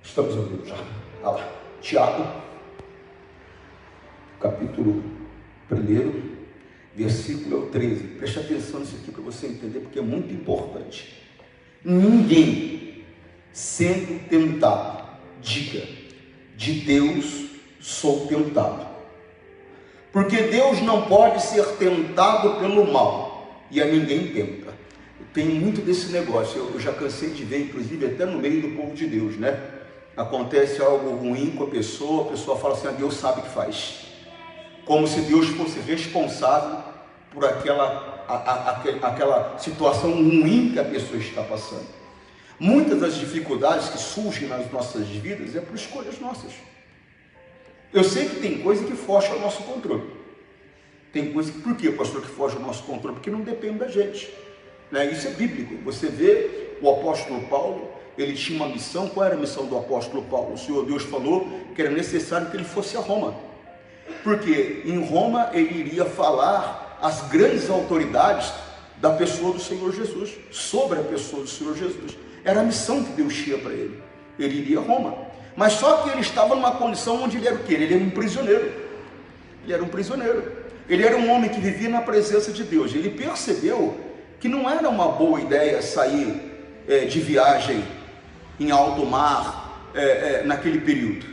Estamos ouvindo já. Ah lá. Tiago, capítulo 1, versículo 13. Preste atenção nisso aqui para você entender, porque é muito importante. Ninguém sendo tentado, diga, de Deus sou tentado. Porque Deus não pode ser tentado pelo mal, e a ninguém tenta. Tem muito desse negócio, eu já cansei de ver, inclusive até no meio do povo de Deus, né? Acontece algo ruim com a pessoa fala assim, Deus sabe o que faz. Como se Deus fosse responsável por aquela situação ruim que a pessoa está passando. Muitas das dificuldades que surgem nas nossas vidas é por escolhas nossas. Eu sei que tem coisa que foge ao nosso controle. Tem coisa que, por que, pastor, que foge ao nosso controle? Porque não depende da gente. Né? Isso é bíblico. Você vê o apóstolo Paulo, ele tinha uma missão. Qual era a missão do apóstolo Paulo? O Senhor Deus falou que era necessário que ele fosse a Roma. Porque em Roma ele iria falar às grandes autoridades da pessoa do Senhor Jesus, sobre a pessoa do Senhor Jesus. Era a missão que Deus tinha para ele. Ele iria a Roma. Mas só que ele estava numa condição onde ele era o quê? Ele era um prisioneiro. Ele era um prisioneiro. Ele era um homem que vivia na presença de Deus. Ele percebeu que não era uma boa ideia sair de viagem em alto mar naquele período.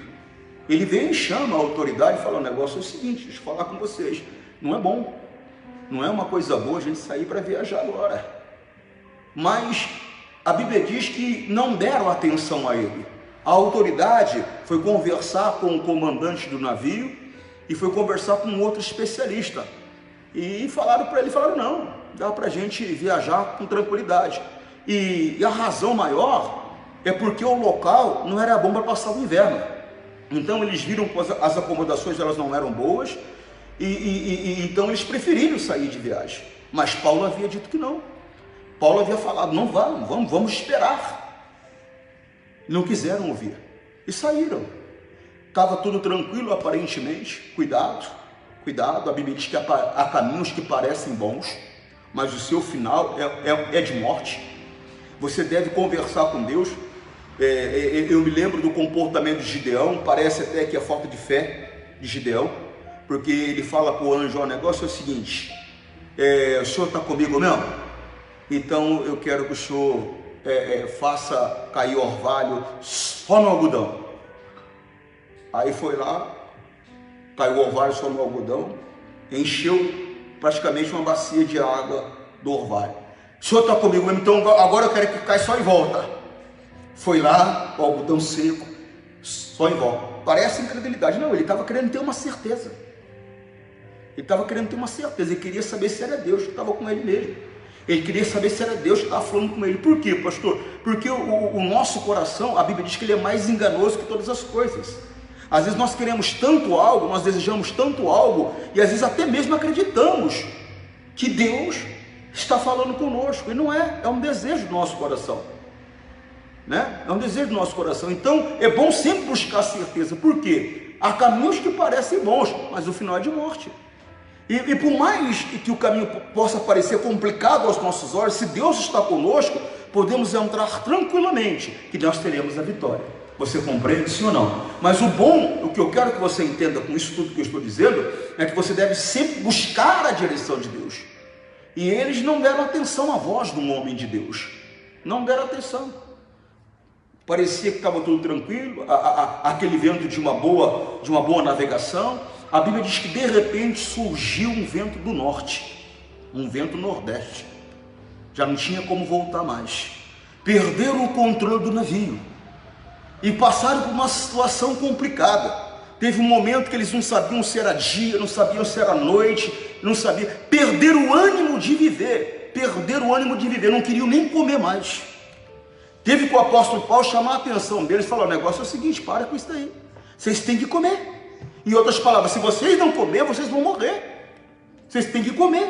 Ele vem e chama a autoridade e fala, o negócio é o seguinte, deixa eu falar com vocês, não é bom, não é uma coisa boa a gente sair para viajar agora. Mas a Bíblia diz que não deram atenção a ele. A autoridade foi conversar com o comandante do navio e foi conversar com um outro especialista. E falaram para ele, não, dá para a gente viajar com tranquilidade. E a razão maior é porque o local não era bom para passar o inverno. Então eles viram que as acomodações elas não eram boas, então eles preferiram sair de viagem. Mas Paulo havia dito que não. Paulo havia falado, não vamos esperar. Não quiseram ouvir e saíram. Estava tudo tranquilo aparentemente. Cuidado, a Bíblia diz que há caminhos que parecem bons, mas o seu final é de morte. Você deve conversar com Deus. Eu me lembro do comportamento de Gideão, parece até que é falta de fé de Gideão, porque ele fala para o anjo, o negócio é o seguinte, o senhor está comigo mesmo? Então eu quero que o senhor faça cair orvalho só no algodão. Aí foi lá, caiu o orvalho só no algodão, encheu praticamente uma bacia de água do orvalho. O senhor está comigo mesmo? Então agora eu quero que caia só em volta. Foi lá, o algodão seco, só em volta. Parece incredulidade. Não, ele estava querendo ter uma certeza. Ele queria saber se era Deus que estava com ele mesmo. Ele queria saber se era Deus que estava falando com ele. Por quê, pastor? Porque o nosso coração, a Bíblia diz que ele é mais enganoso que todas as coisas. Às vezes nós queremos tanto algo, nós desejamos tanto algo, e às vezes até mesmo acreditamos que Deus está falando conosco. E não é, é um desejo do nosso coração. Né? É um desejo do nosso coração. Então é bom sempre buscar certeza. Por quê? Há caminhos que parecem bons, mas o final é de morte. E por mais que o caminho possa parecer complicado aos nossos olhos, se Deus está conosco, podemos entrar tranquilamente, que nós teremos a vitória. Você compreende, sim ou não? Mas o que eu quero que você entenda com isso tudo que eu estou dizendo, é que você deve sempre buscar a direção de Deus. E eles não deram atenção à voz de um homem de Deus. Não deram atenção. Parecia que estava tudo tranquilo, aquele vento de uma boa navegação. A Bíblia diz que de repente surgiu um vento do norte, um vento nordeste. Já não tinha como voltar mais. Perderam o controle do navio e passaram por uma situação complicada. Teve um momento que eles não sabiam se era dia, não sabiam se era noite, não sabiam. Perderam o ânimo de viver, não queriam nem comer mais. Teve que o apóstolo Paulo chamar a atenção deles e falar, o negócio é o seguinte, para com isso daí, vocês têm que comer. Em outras palavras, se vocês não comer, vocês vão morrer. Vocês têm que comer.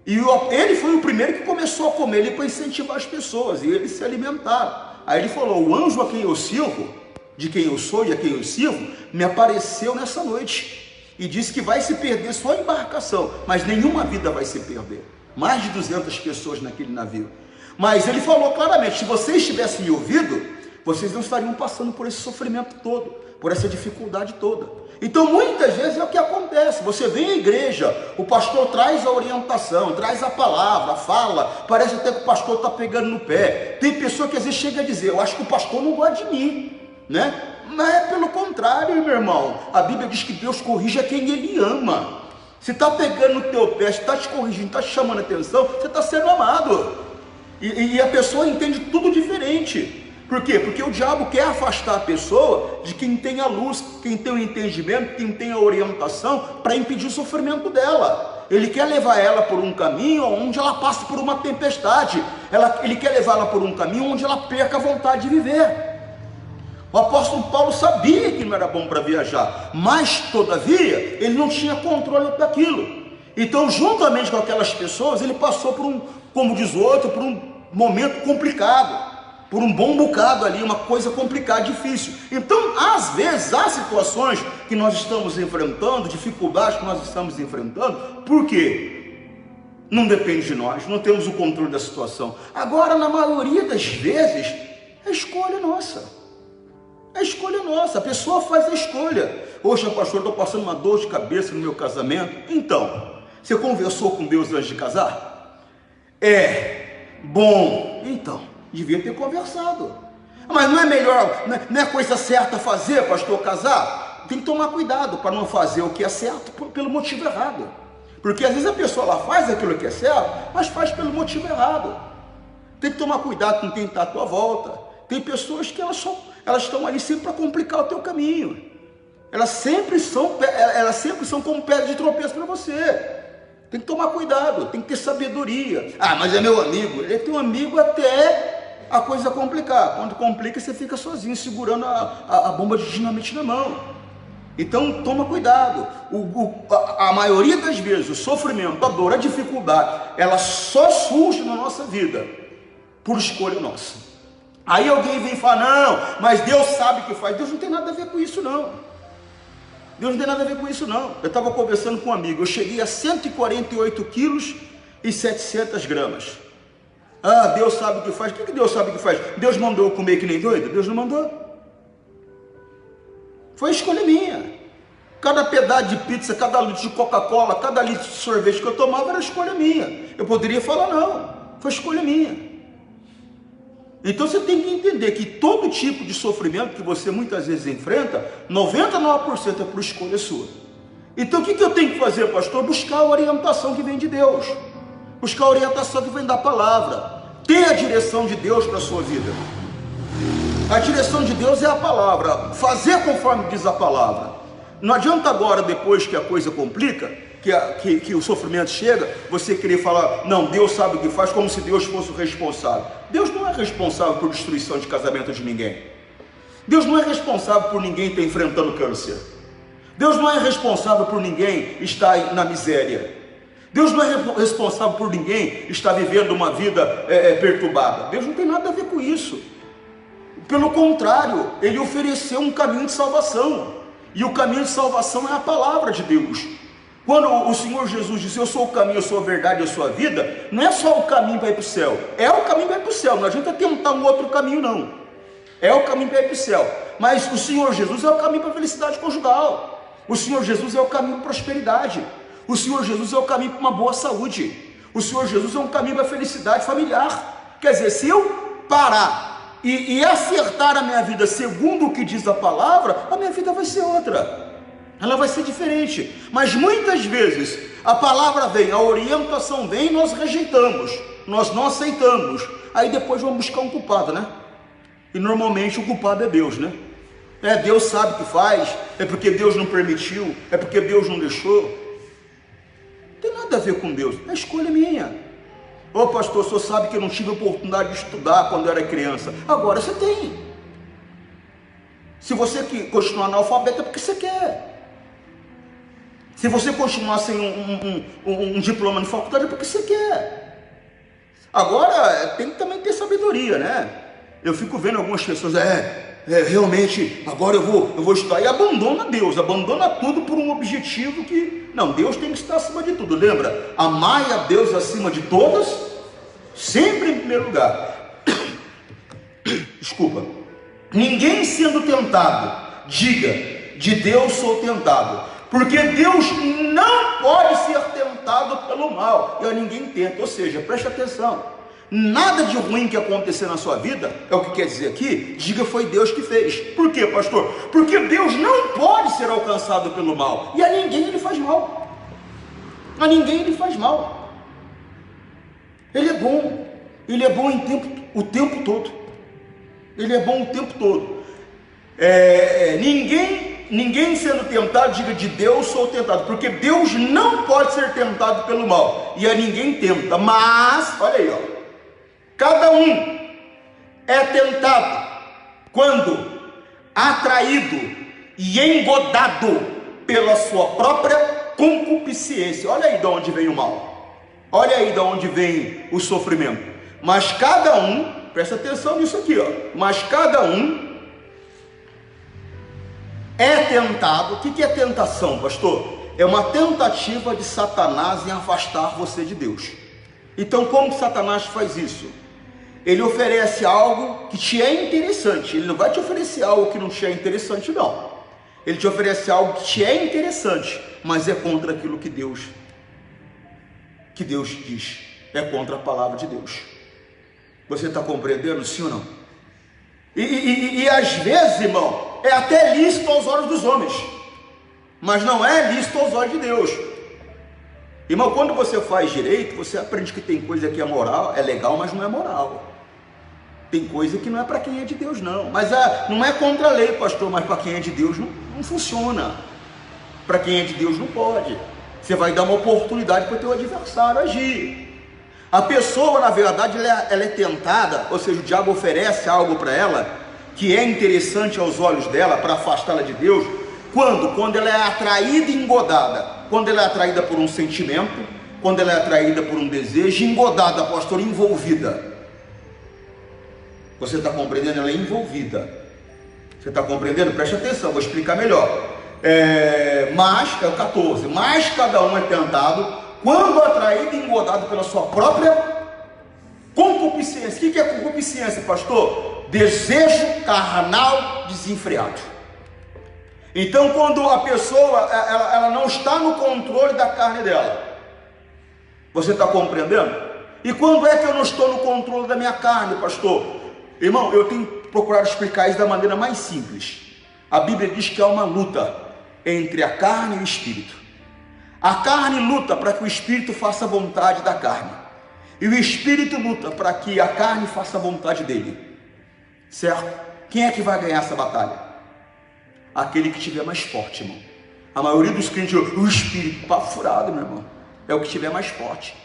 E ele foi o primeiro que começou a comer, ele para incentivar as pessoas, e eles se alimentaram. Aí ele falou, o anjo a quem eu sirvo, de quem eu sou e a quem eu sirvo, me apareceu nessa noite, e disse que vai se perder só a embarcação, mas nenhuma vida vai se perder. Mais de 200 pessoas naquele navio. Mas ele falou claramente, se vocês tivessem me ouvido, vocês não estariam passando por esse sofrimento todo, por essa dificuldade toda. Então muitas vezes é o que acontece, você vem à igreja, o pastor traz a orientação, traz a palavra, fala, parece até que o pastor está pegando no pé. Tem pessoa que às vezes chega a dizer, eu acho que o pastor não gosta de mim, né? Mas é pelo contrário, meu irmão, a Bíblia diz que Deus corrige a quem Ele ama. Se está pegando no teu pé, se está te corrigindo, está te chamando a atenção, você está sendo amado. E a pessoa entende tudo diferente. Por quê? Porque o diabo quer afastar a pessoa de quem tem a luz, quem tem o entendimento, quem tem a orientação, para impedir o sofrimento dela. Ele quer levar ela por um caminho onde ela passe por uma tempestade. Ele quer levá-la por um caminho onde ela perca a vontade de viver. O apóstolo Paulo sabia que não era bom para viajar, mas todavia ele não tinha controle daquilo. Então, juntamente com aquelas pessoas, ele passou por como diz o outro, por um momento complicado, por um bom bocado ali, uma coisa complicada, difícil. Então, às vezes, há situações que nós estamos enfrentando, dificuldades que nós estamos enfrentando, por quê? Não depende de nós, não temos o controle da situação. Agora, na maioria das vezes, é escolha nossa. É escolha nossa, a pessoa faz a escolha. Hoje, pastor, estou passando uma dor de cabeça no meu casamento. Então, você conversou com Deus antes de casar? Bom, então, devia ter conversado. Mas não é melhor, não é coisa certa fazer, pastor, casar? Tem que tomar cuidado para não fazer o que é certo pelo motivo errado. Porque às vezes a pessoa ela faz aquilo que é certo, mas faz pelo motivo errado. Tem que tomar cuidado com quem está à tua volta. Tem pessoas que elas estão ali sempre para complicar o teu caminho. Elas sempre são como pedra de tropeço para você. Tem que tomar cuidado, tem que ter sabedoria. Ah, mas é meu amigo. Ele é teu amigo até a coisa complicar. Quando complica, você fica sozinho, segurando a bomba de dinamite na mão. Então, toma cuidado. A maioria das vezes, o sofrimento, a dor, a dificuldade, ela só surge na nossa vida por escolha nossa. Aí alguém vem falar, não, mas Deus sabe o que faz. Deus não tem nada a ver com isso, não. Deus não tem nada a ver com isso, não. Eu estava conversando com um amigo, eu cheguei a 148 quilos e 700 gramas. Ah, Deus sabe o que faz. O que Deus sabe o que faz? Deus mandou eu comer que nem doido? Deus não mandou. Foi escolha minha. Cada pedaço de pizza, cada litro de Coca-Cola, cada litro de sorvete que eu tomava era escolha minha. Eu poderia falar, não, foi escolha minha. Então você tem que entender que todo tipo de sofrimento que você muitas vezes enfrenta, 99% é por escolha sua. Então o que eu tenho que fazer, pastor? Buscar a orientação que vem de Deus. Buscar a orientação que vem da palavra. Ter a direção de Deus para a sua vida. A direção de Deus é a palavra. Fazer conforme diz a palavra. Não adianta agora, depois que a coisa complica, que o sofrimento chega, você querer falar, não, Deus sabe o que faz, como se Deus fosse o responsável. Deus não é responsável por destruição de casamento de ninguém. Deus não é responsável por ninguém estar enfrentando câncer. Deus não é responsável por ninguém estar na miséria. Deus não é responsável por ninguém estar vivendo uma vida perturbada. Deus não tem nada a ver com isso. Pelo contrário, Ele ofereceu um caminho de salvação. E o caminho de salvação é a palavra de Deus. Quando o Senhor Jesus disse, eu sou o caminho, eu sou a verdade, eu sou a vida, não é só o caminho para ir para o céu, é o caminho para ir para o céu, não adianta tentar um outro caminho não, é o caminho para ir para o céu, mas o Senhor Jesus é o caminho para a felicidade conjugal, o Senhor Jesus é o caminho para a prosperidade, o Senhor Jesus é o caminho para uma boa saúde, o Senhor Jesus é um caminho para a felicidade familiar. Quer dizer, se eu parar e acertar a minha vida segundo o que diz a palavra, a minha vida vai ser outra. Ela vai ser diferente, mas muitas vezes a palavra vem, a orientação vem e nós rejeitamos, nós não aceitamos, aí depois vamos buscar um culpado, né? E normalmente o culpado é Deus, né? Deus sabe o que faz, é porque Deus não permitiu, é porque Deus não deixou. Não tem nada a ver com Deus, é escolha minha. Ô pastor, o senhor sabe que eu não tive oportunidade de estudar quando eu era criança, agora você tem. Se você continuar analfabeto é porque você quer. Se você continuar sem um diploma de faculdade, é porque você quer. Agora, tem que também ter sabedoria, né? Eu fico vendo algumas pessoas, realmente, agora eu vou estudar, e abandona Deus, abandona tudo por um objetivo que, não, Deus tem que estar acima de tudo, lembra? Amai a Deus acima de todas, sempre em primeiro lugar. Desculpa. Ninguém sendo tentado, diga, de Deus sou tentado, porque Deus não pode ser tentado pelo mal, e a ninguém tenta. Ou seja, preste atenção, nada de ruim que acontecer na sua vida, é o que quer dizer aqui, diga foi Deus que fez. Por quê, pastor? Porque Deus não pode ser alcançado pelo mal, e a ninguém ele faz mal, a ninguém ele faz mal. Ele é bom o tempo todo, ele é bom o tempo todo. Ninguém sendo tentado, diga de Deus sou tentado, porque Deus não pode ser tentado pelo mal, e a ninguém tenta, mas, olha aí, ó, cada um é tentado quando atraído e engodado pela sua própria concupiscência. Olha aí de onde vem o mal, olha aí de onde vem o sofrimento. Mas cada um, presta atenção nisso aqui, ó, mas cada um é tentado. O que é tentação, pastor? É uma tentativa de Satanás em afastar você de Deus. Então, como que Satanás faz isso? Ele oferece algo que te é interessante. Ele não vai te oferecer algo que não te é interessante, não. Ele te oferece algo que te é interessante, mas é contra aquilo que Deus diz. É contra a palavra de Deus. Você está compreendendo, sim ou não? E às vezes, irmão, é até lícito aos olhos dos homens, mas não é lícito aos olhos de Deus. Irmão, quando você faz direito, você aprende que tem coisa que é moral, é legal, mas não é moral. Tem coisa que não é para quem é de Deus, não. Mas não é contra a lei, pastor, mas para quem é de Deus não funciona. Para quem é de Deus não pode. Você vai dar uma oportunidade para o teu adversário agir. A pessoa, na verdade, ela é tentada, ou seja, o diabo oferece algo para ela que é interessante aos olhos dela, para afastá-la de Deus. Quando ela é atraída e engodada. Quando ela é atraída por um sentimento, quando ela é atraída por um desejo, engodada, pastor, envolvida. Você está compreendendo? Ela é envolvida. Você está compreendendo? Preste atenção, vou explicar melhor. Mas, é o 14, mas cada um é tentado quando atraído e engodado pela sua própria concupiscência. O que é concupiscência, pastor? Desejo carnal desenfreado. Então, quando a pessoa ela não está no controle da carne dela, você está compreendendo? E quando é que eu não estou no controle da minha carne, pastor? Irmão, eu tenho procurado explicar isso da maneira mais simples. A Bíblia diz que há uma luta entre a carne e o espírito. A carne luta para que o espírito faça a vontade da carne, e o espírito luta para que a carne faça a vontade dele, certo? Quem é que vai ganhar essa batalha? Aquele que estiver mais forte, irmão. A maioria dos crentes, o espírito, papo furado, meu irmão, é o que estiver mais forte.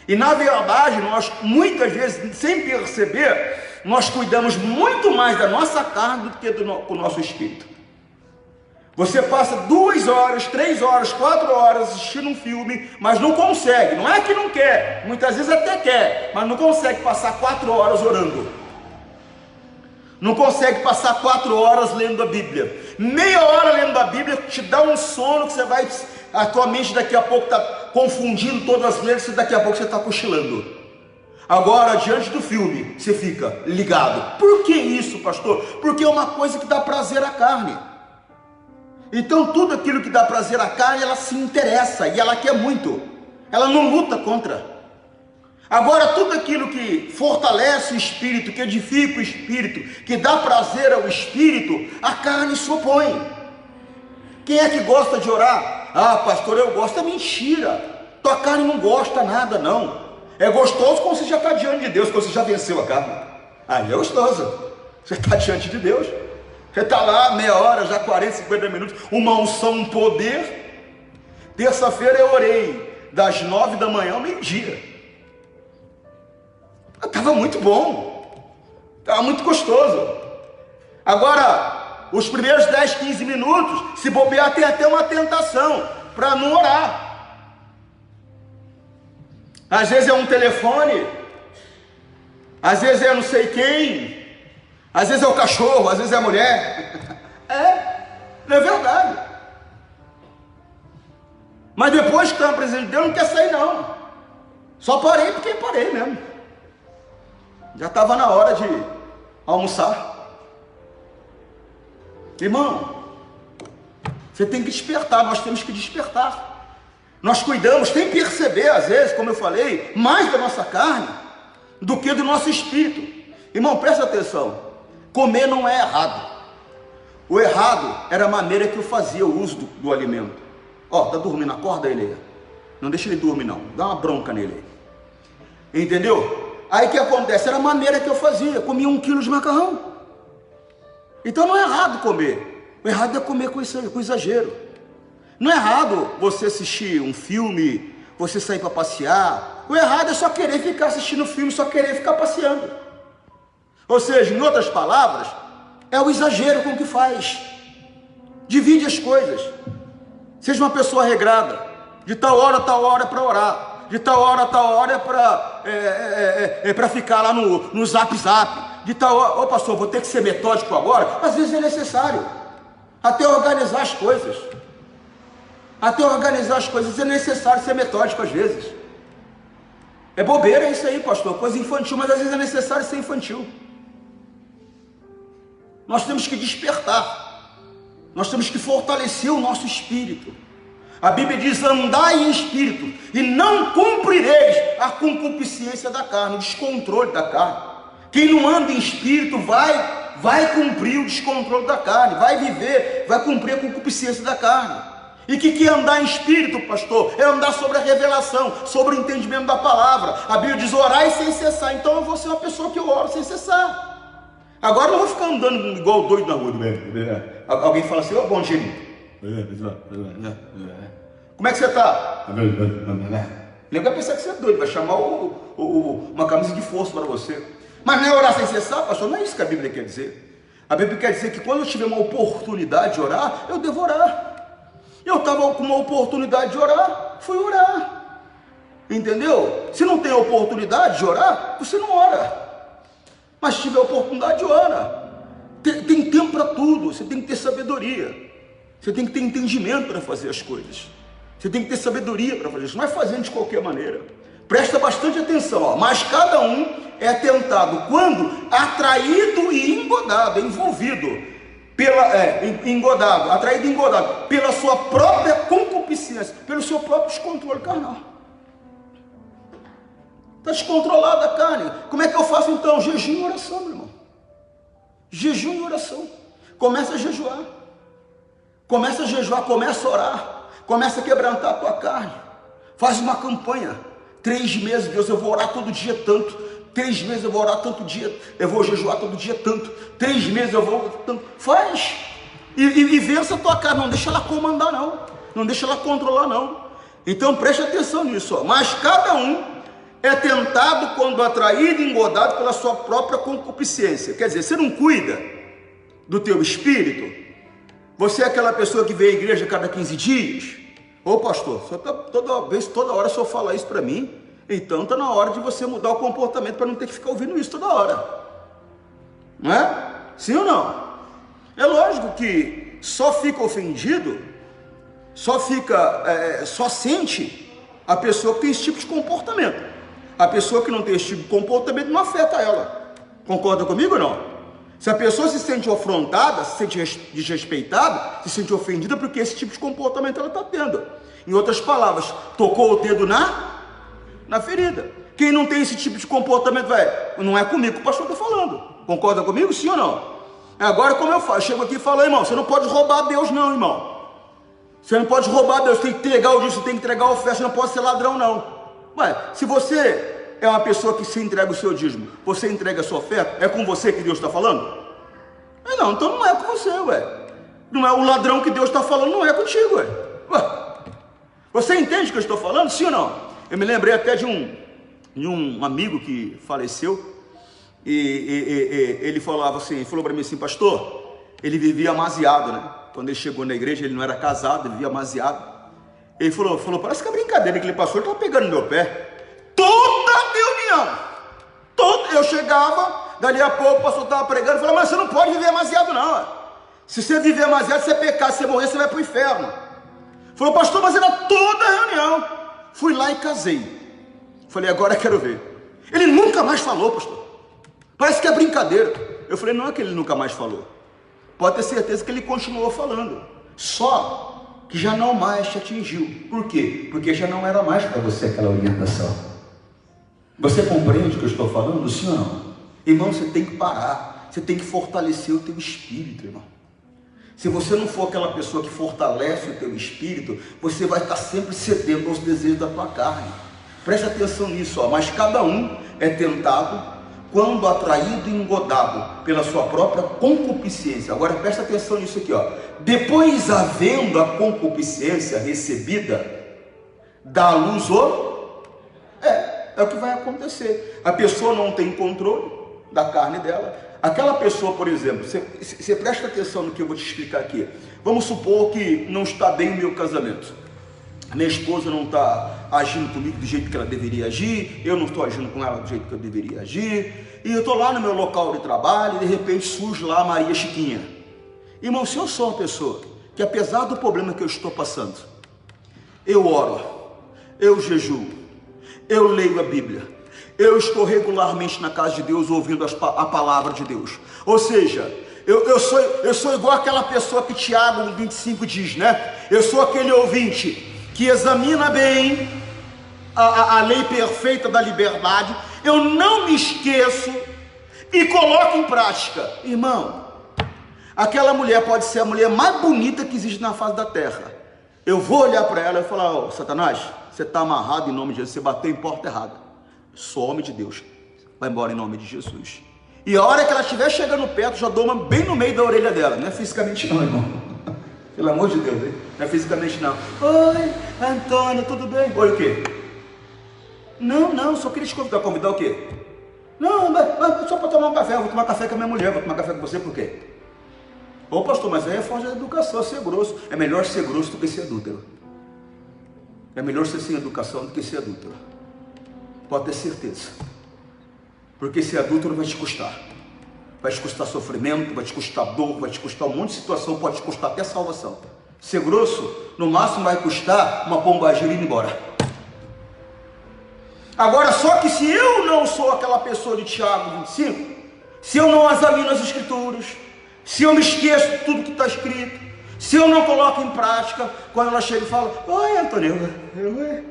E na verdade, nós muitas vezes, sem perceber, nós cuidamos muito mais da nossa carne do que do nosso espírito. Você passa 2 horas, 3 horas, 4 horas assistindo um filme, mas não consegue. Não é que não quer, muitas vezes até quer, mas não consegue passar 4 horas orando. Não consegue passar 4 horas lendo a Bíblia. Meia hora lendo a Bíblia te dá um sono que você vai, a tua mente daqui a pouco está confundindo todas as letras, e daqui a pouco você está cochilando. Agora, diante do filme, você fica ligado. Por que isso, pastor? Porque é uma coisa que dá prazer à carne. Então tudo aquilo que dá prazer à carne, ela se interessa e ela quer muito, ela não luta contra. Agora tudo aquilo que fortalece o espírito, que edifica o espírito, que dá prazer ao espírito, a carne se opõe. Quem é que gosta de orar? Ah, pastor, eu gosto. É mentira, tua carne não gosta nada, não. É gostoso quando você já está diante de Deus, quando você já venceu a carne. Aí é gostoso, você está diante de Deus. Você está lá meia hora, já 40, 50 minutos, uma unção, um poder. Terça-feira eu orei das 9 da manhã ao meio-dia. Estava muito bom, estava muito gostoso. Agora, os primeiros 10, 15 minutos, se bobear, tem até uma tentação para não orar. Às vezes é um telefone, às vezes é não sei quem, às vezes é o cachorro, às vezes é a mulher. Não é verdade. Mas depois que está na presença de Deus, não quer sair não. Só parei porque parei mesmo. Já estava na hora de almoçar. Irmão, você tem que despertar, nós temos que despertar. Nós cuidamos, tem que perceber, às vezes, como eu falei, mais da nossa carne do que do nosso espírito. Irmão, presta atenção, comer não é errado. O errado era a maneira que eu fazia o uso do alimento. Ó, tá dormindo, acorda ele aí. Não deixa ele dormir não, dá uma bronca nele aí. Entendeu? Aí o que acontece? Era a maneira que eu fazia, comia 1 quilo de macarrão. Então não é errado comer. O errado é comer com exagero. Não é errado você assistir um filme, você sair para passear. O errado é só querer ficar assistindo filme, só querer ficar passeando. Ou seja, em outras palavras, é o exagero com que faz. Divide as coisas. Seja uma pessoa regrada. De tal hora para orar. De tal hora é para ficar lá no zap. De tal hora, ô pastor, vou ter que ser metódico agora. Às vezes é necessário. Até organizar as coisas. É necessário ser metódico às vezes. É bobeira isso aí, pastor, coisa infantil, mas às vezes é necessário ser infantil. Nós temos que despertar. Nós temos que fortalecer o nosso espírito. A Bíblia diz: andai em espírito e não cumprireis a concupiscência da carne, o descontrole da carne. Quem não anda em espírito vai cumprir o descontrole da carne, vai viver, vai cumprir a concupiscência da carne. E o que é andar em espírito, pastor? É andar sobre a revelação, sobre o entendimento da palavra. A Bíblia diz: orai sem cessar. Então eu vou ser uma pessoa que ora sem cessar. Agora eu não vou ficar andando igual doido na rua. Alguém fala assim: ô, bom dia. Como é que você está? Ninguém vai pensar que você é doido, vai chamar uma camisa de força para você. Mas não é orar sem cessar, pastor? Não é isso que a Bíblia quer dizer. A Bíblia quer dizer que quando eu tiver uma oportunidade de orar, eu devo orar. Eu estava com uma oportunidade de orar, fui orar. Entendeu? Se não tem oportunidade de orar, você não ora. Mas se tiver oportunidade, ora. Tem tempo para tudo, você tem que ter sabedoria. Você tem que ter entendimento para fazer as coisas. Você tem que ter sabedoria para fazer isso. Não é fazendo de qualquer maneira. Presta bastante atenção, ó. Mas cada um é tentado quando atraído e engodado, envolvido atraído e engodado pela sua própria concupiscência, pelo seu próprio descontrole carnal. Está descontrolada a carne. Como é que eu faço então? Jejum e oração, meu irmão. Jejum e oração. Começa a jejuar. Começa a orar. Começa a quebrantar a tua carne. Faz uma campanha. 3 meses, Deus, eu vou orar todo dia tanto. 3 meses eu vou orar tanto dia. Eu vou jejuar todo dia tanto. 3 meses eu vou tanto. Faz. E vença a tua carne. Não deixa ela comandar, não. Não deixa ela controlar, não. Então preste atenção nisso. Ó. Mas cada um é tentado quando atraído e engodado pela sua própria concupiscência. Quer dizer, você não cuida do teu espírito. Você é aquela pessoa que vem à igreja a cada 15 dias? Ô pastor, toda hora o senhor fala isso para mim. Então está na hora de você mudar o comportamento para não ter que ficar ouvindo isso toda hora. Não é? Sim ou não? É lógico que só fica ofendido, só sente a pessoa que tem esse tipo de comportamento. A pessoa que não tem esse tipo de comportamento não afeta ela. Concorda comigo ou não? Se a pessoa se sente afrontada, se sente desrespeitada, se sente ofendida porque esse tipo de comportamento ela está tendo. Em outras palavras, tocou o dedo na ferida. Quem não tem esse tipo de comportamento, não é comigo que o pastor está falando. Concorda comigo, sim ou não? Agora, como eu falo, eu chego aqui e falo: irmão, você não pode roubar Deus não, irmão. Você não pode roubar Deus, você tem que entregar o dízimo, você tem que entregar a oferta, você não pode ser ladrão não. Se você é uma pessoa que se entrega o seu dízimo, você entrega a sua oferta, é com você que Deus está falando? Não, então não é com você, Não é o ladrão que Deus está falando, não é contigo, Você entende o que eu estou falando, sim ou não? Eu me lembrei até de um amigo que faleceu, e ele falou para mim assim: pastor, ele vivia amaziado, né? Quando ele chegou na igreja, ele não era casado, ele vivia amaziado. Ele falou, parece que é brincadeira que ele passou, ele estava pegando no meu pé. Toda reunião, eu chegava, dali a pouco o pastor estava pregando, falou: mas você não pode viver amaziado não. Se você viver amaziado, você pecar, se você morrer, você vai para o inferno. Falou: pastor, mas era toda reunião. Fui lá e casei. Falei: agora eu quero ver. Ele nunca mais falou, pastor. Parece que é brincadeira. Eu falei: não é que ele nunca mais falou. pode ter certeza que ele continuou falando, só que já não mais te atingiu. Por quê? Porque já não era mais para você aquela orientação. Você compreende o que eu estou falando, sim ou não? Irmão, você tem que parar, você tem que fortalecer o teu espírito, irmão. Se você não for aquela pessoa que fortalece o teu espírito, você vai estar sempre cedendo aos desejos da tua carne. Preste atenção nisso, ó. Mas cada um é tentado quando atraído e engodado pela sua própria concupiscência. Agora presta atenção nisso aqui, ó. Depois, havendo a concupiscência recebida, dá à luz é o que vai acontecer. A pessoa não tem controle da carne dela. Aquela pessoa, por exemplo, você presta atenção no que eu vou te explicar aqui. Vamos supor que não está bem o meu casamento. A minha esposa não está agindo comigo do jeito que ela deveria agir, eu não estou agindo com ela do jeito que eu deveria agir, e eu estou lá no meu local de trabalho e de repente surge lá a Maria Chiquinha. Irmão, se eu sou uma pessoa que, apesar do problema que eu estou passando, eu oro, eu jejuo, eu leio a Bíblia, eu estou regularmente na casa de Deus ouvindo a palavra de Deus, ou seja, eu sou igual aquela pessoa que Tiago 25 diz, né? Eu sou aquele ouvinte que examina bem a lei perfeita da liberdade, eu não me esqueço e coloco em prática. Irmão, aquela mulher pode ser a mulher mais bonita que existe na face da terra. Eu vou olhar para ela e falar: ô, Satanás, você está amarrado em nome de Jesus, você bateu em porta errada. Sou homem de Deus, vai embora em nome de Jesus. E a hora que ela estiver chegando perto, já dou uma bem no meio da orelha dela. Não é fisicamente não, irmão. Pelo amor de Deus, hein? Não é fisicamente não. Oi, Antônio, tudo bem? Oi, o quê? Não, só queria te convidar. Convidar o quê? Não, mas só para tomar um café. Eu vou tomar café com a minha mulher, vou tomar café com você por quê? Ô pastor, mas aí é força da educação, ser grosso. É melhor ser grosso do que ser adúltero. É melhor ser sem educação do que ser adúltero. Pode ter certeza. Porque ser adúltero vai te custar. Vai te custar sofrimento, vai te custar dor, vai te custar um monte de situação, pode te custar até salvação. Ser grosso, no máximo vai custar uma pombagira indo embora. Agora, só que se eu não sou aquela pessoa de Tiago 25, se eu não examino as escrituras, se eu me esqueço de tudo que está escrito, se eu não coloco em prática, quando ela chega e fala: oi, Antônio, eu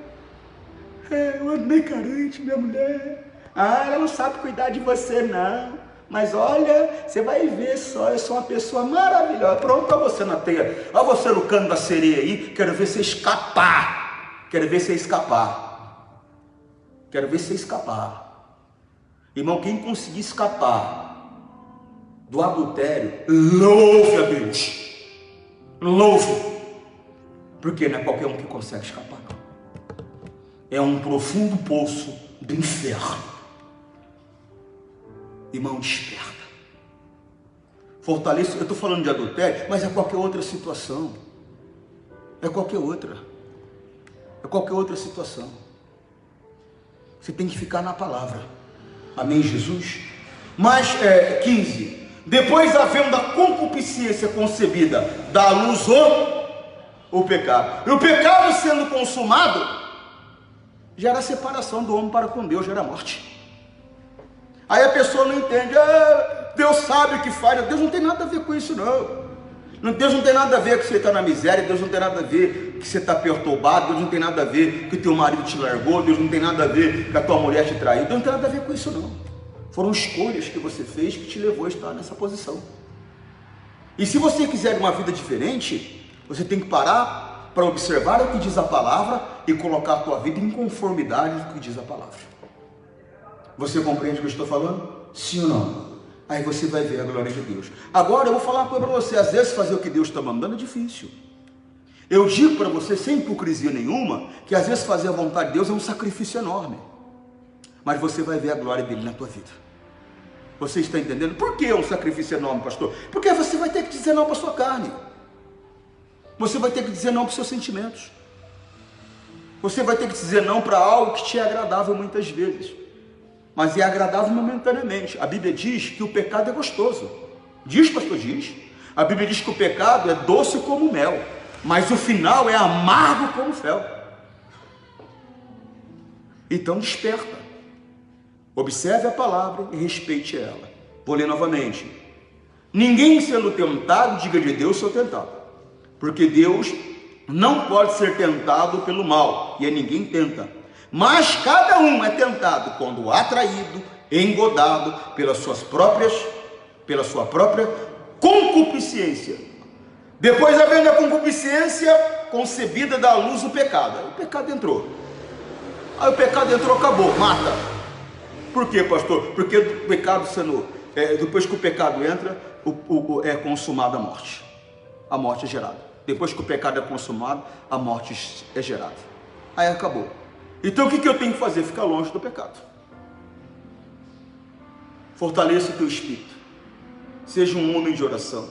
ando meio carente, minha mulher. Ela não sabe cuidar de você não, mas olha, você vai ver só, eu sou uma pessoa maravilhosa. Pronto, olha você na teia, olha você no cano da sereia aí, quero ver você escapar, quero ver você escapar, quero ver você escapar. Irmão, quem conseguir escapar do adultério, louve a Deus, louve, porque não é qualquer um que consegue escapar, não. É um profundo poço do inferno. Irmão, desperta. Fortaleça. Eu estou falando de adultério, mas é qualquer outra situação. É qualquer outra. É qualquer outra situação. Você tem que ficar na palavra. Amém, Jesus? Mas, 15. Depois, havendo a concupiscência concebida, dá à luz o pecado. E o pecado sendo consumado, gera separação do homem para com Deus, gera morte. Aí a pessoa não entende: Deus sabe o que faz. Deus não tem nada a ver com isso não. Deus não tem nada a ver que você está na miséria, Deus não tem nada a ver que você está perturbado, Deus não tem nada a ver que o teu marido te largou, Deus não tem nada a ver que a tua mulher te traiu, Deus não tem nada a ver com isso não. Foram escolhas que você fez que te levou a estar nessa posição. E se você quiser uma vida diferente, você tem que parar para observar o que diz a palavra e colocar a tua vida em conformidade com o que diz a palavra. Você compreende o que eu estou falando? Sim ou não? Aí você vai ver a glória de Deus. Agora eu vou falar uma coisa para você. Às vezes fazer o que Deus está mandando é difícil. Eu digo para você, sem hipocrisia nenhuma, que às vezes fazer a vontade de Deus é um sacrifício enorme. Mas você vai ver a glória dele na tua vida. Você está entendendo? Por que é um sacrifício enorme, pastor? Porque você vai ter que dizer não para a sua carne. Você vai ter que dizer não para os seus sentimentos. Você vai ter que dizer não para algo que te é agradável muitas vezes. Mas é agradável momentaneamente. A Bíblia diz que o pecado é gostoso. Diz, pastor, diz. A Bíblia diz que o pecado é doce como mel, mas o final é amargo como fel. Então desperta. Observe a palavra e respeite ela. Vou ler novamente. Ninguém sendo tentado, diga de Deus, sou tentado. Porque Deus não pode ser tentado pelo mal, e a ninguém tenta. Mas cada um é tentado quando atraído, engodado pela sua própria concupiscência. Depois, havendo a concupiscência, concebida da luz o pecado. Aí o pecado entrou. Aí o pecado entrou, acabou, mata. Por quê, pastor? Porque o pecado depois que o pecado entra, é consumada a morte. A morte é gerada. Depois que o pecado é consumado, a morte é gerada. Aí acabou. Então o que eu tenho que fazer? Ficar longe do pecado. Fortaleça o teu espírito. Seja um homem de oração,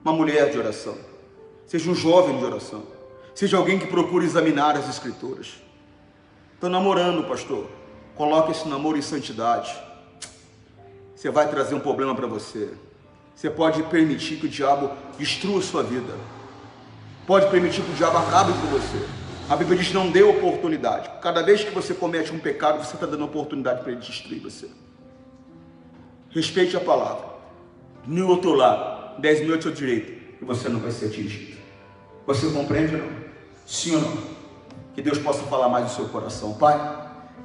uma mulher de oração, seja um jovem de oração, seja alguém que procure examinar as escrituras. Estou namorando, pastor. Coloque esse namoro em santidade. Você vai trazer um problema para você. Você pode permitir que o diabo destrua a sua vida. Pode permitir que o diabo acabe com você. A Bíblia diz: não dê oportunidade. Cada vez que você comete um pecado, você está dando oportunidade para ele destruir você. Respeite a palavra. No outro lado, 10 mil ao seu direito, e você não vai ser atingido. Você compreende ou não? Sim ou não? Que Deus possa falar mais no seu coração. Pai,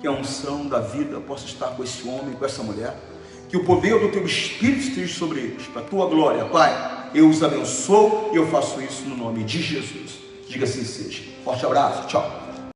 que a unção da vida possa estar com esse homem, com essa mulher. Que o poder do teu Espírito esteja sobre eles, para a tua glória. Pai, eu os abençoo e eu faço isso no nome de Jesus. Diga assim seja. Forte abraço, tchau.